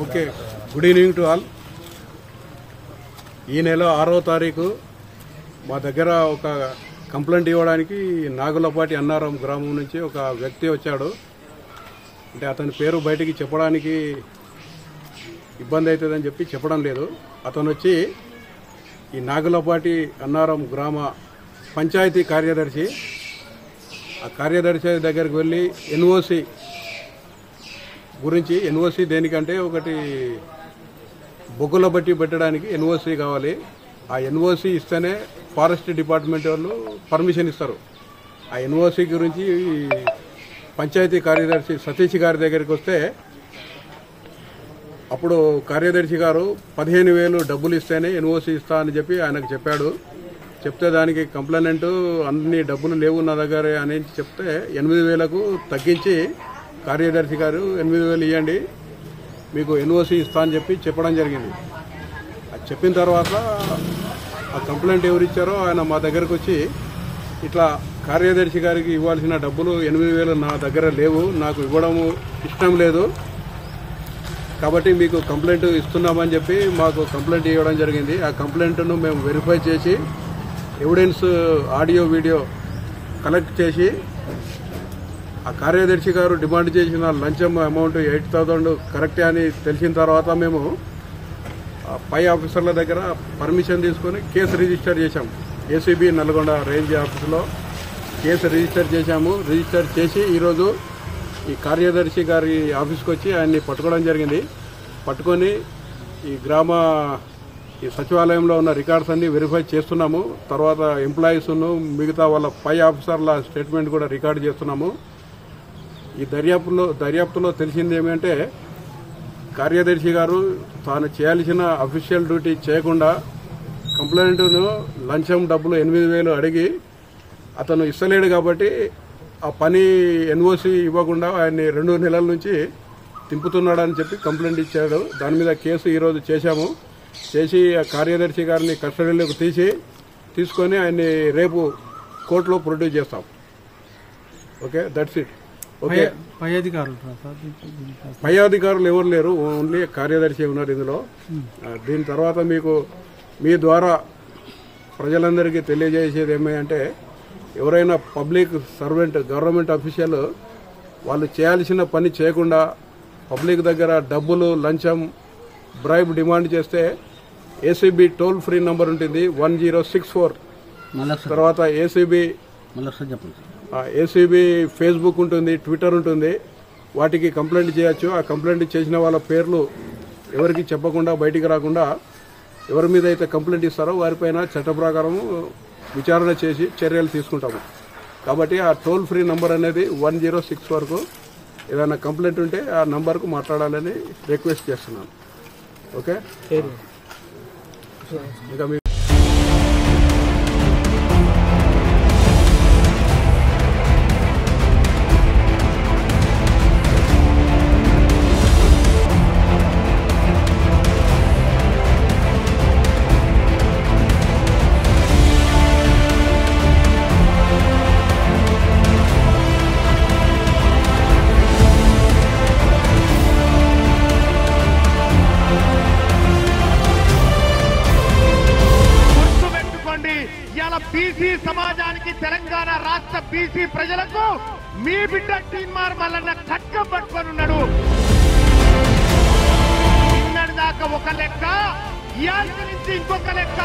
Okay, good evening to all. ఈ నెల 6వ తారీఖు మా దగ్గర ఒక కంప్లైంట్ ఇవ్వడానికి నాగులపాటి అన్నారం గ్రామం నుంచి ఒక వ్యక్తి వచ్చాడు. అంటే అతని పేరు బయటికి చెప్పడానికి ఇబ్బంది అవుతుందని చెప్పి చెప్పడం లేదు. అతను వచ్చి ఈ నాగులపాటి అన్నారం గ్రామ పంచాయతీ కార్యదర్శి, ఆ కార్యదర్శి దగ్గరికి వెళ్ళి ఎన్ఓసి గురించి, ఎన్ఓసి దేనికంటే ఒకటి బొగ్గుల బట్టి పెట్టడానికి ఎన్ఓసి కావాలి. ఆ ఎన్ఓసి ఇస్తేనే ఫారెస్ట్ డిపార్ట్మెంట్ వాళ్ళు పర్మిషన్ ఇస్తారు. ఆ ఎన్ఓసి గురించి పంచాయతీ కార్యదర్శి సతీష్ గారి దగ్గరికి వస్తే అప్పుడు కార్యదర్శి గారు 15,000 డబ్బులు ఇస్తేనే ఎన్ఓసి ఇస్తా అని చెప్పి ఆయనకు చెప్పాడు. చెప్తే దానికి కంప్లైంట్ అన్ని డబ్బులు లేవు నా దగ్గర అని చెప్తే 8,000కు తగ్గించి కార్యదర్శి గారు 8,000 ఇవ్వండి, మీకు ఎన్ఓసి ఇస్తా అని చెప్పి చెప్పడం జరిగింది. అది చెప్పిన తర్వాత ఆ కంప్లైంట్ ఎవరు ఇచ్చారో ఆయన మా దగ్గరకు వచ్చి ఇట్లా కార్యదర్శి గారికి ఇవ్వాల్సిన డబ్బులు 8,000 నా దగ్గర లేవు, నాకు ఇవ్వడము ఇష్టం లేదు, కాబట్టి మీకు కంప్లైంట్ ఇస్తున్నామని చెప్పి మాకు కంప్లైంట్ ఇవ్వడం జరిగింది. ఆ కంప్లైంట్ను మేము వెరిఫై చేసి ఎవిడెన్స్ ఆడియో వీడియో కలెక్ట్ చేసి ఆ కార్యదర్శి గారు డిమాండ్ చేసిన లంచం అమౌంట్ 8,000 కరెక్టే అని తెలిసిన తర్వాత మేము పై ఆఫీసర్ల దగ్గర పర్మిషన్ తీసుకొని కేసు రిజిస్టర్ చేశాం. ఏసీబీ నల్గొండ రేంజ్ ఆఫీసులో కేసు రిజిస్టర్ చేశాము. రిజిస్టర్ చేసి ఈరోజు ఈ కార్యదర్శి గారి ఆఫీస్కి వచ్చి ఆయన్ని పట్టుకోవడం జరిగింది. పట్టుకొని ఈ గ్రామ ఈ సచివాలయంలో ఉన్న రికార్డ్స్ అన్ని వెరిఫై చేస్తున్నాము. తర్వాత ఎంప్లాయీస్ను మిగతా వాళ్ళ పై ఆఫీసర్ల స్టేట్మెంట్ కూడా రికార్డు చేస్తున్నాము. ఈ దర్యాప్తులో తెలిసింది ఏమంటే కార్యదర్శి గారు తాను చేయాల్సిన అఫీషియల్ డ్యూటీ చేయకుండా కంప్లైంట్ను లంచం డబ్బులు 8,000 అడిగి అతను ఇస్తలేడు కాబట్టి ఆ పని ఎన్ఓసి ఇవ్వకుండా ఆయన్ని 2 నెలల నుంచి తింపుతున్నాడని చెప్పి కంప్లైంట్ ఇచ్చాడు. దాని మీద కేసు ఈరోజు చేశాము. చేసి ఆ కార్యదర్శి గారిని కస్టడీలోకి తీసుకొని ఆయన్ని రేపు కోర్టులో ప్రొడ్యూస్ చేస్తాం. Okay, that's it. ఓకే, పై అధికారులు ఎవరు లేరు, ఓన్లీ కార్యదర్శి ఉన్నారు ఇందులో. దీని తర్వాత మీకు మీ ద్వారా ప్రజలందరికీ తెలియజేసేది ఏమంటే ఎవరైనా పబ్లిక్ సర్వెంట్ గవర్నమెంట్ అఫీషియల్ వాళ్ళు చేయాల్సిన పని చేయకుండా పబ్లిక్ దగ్గర డబ్బులు లంచం బ్రైబ్ డిమాండ్ చేస్తే ఏసీబీ టోల్ ఫ్రీ నంబర్ ఉంటుంది 1064. తర్వాత ఏసీబీ ఫేస్బుక్ ఉంటుంది, ట్విట్టర్ ఉంటుంది, వాటికి కంప్లైంట్ చేయొచ్చు. ఆ కంప్లైంట్ చేసిన వాళ్ళ పేర్లు ఎవరికి చెప్పకుండా బయటికి రాకుండా ఎవరి మీద అయితే కంప్లైంట్ ఇస్తారో వారిపైన చట్ట ప్రకారం విచారణ చేసి చర్యలు తీసుకుంటాము. కాబట్టి ఆ టోల్ ఫ్రీ నంబర్ అనేది 106 వరకు ఏదైనా కంప్లైంట్ ఉంటే ఆ నంబర్కు మాట్లాడాలని రిక్వెస్ట్ చేస్తున్నాను. ఓకే, ఇంకా మీ బీసీ సమాజానికి తెలంగాణ రాష్ట్ర బీసీ ప్రజలకు మీ బిడ్డ టీన్మార్ మల్లన్న ఖడ్గం పట్టుకొని ఉన్నాడు. నిన్నటి దాకా ఒక లెక్క, ఇయాల్టి నుంచి ఇంకొక లెక్క.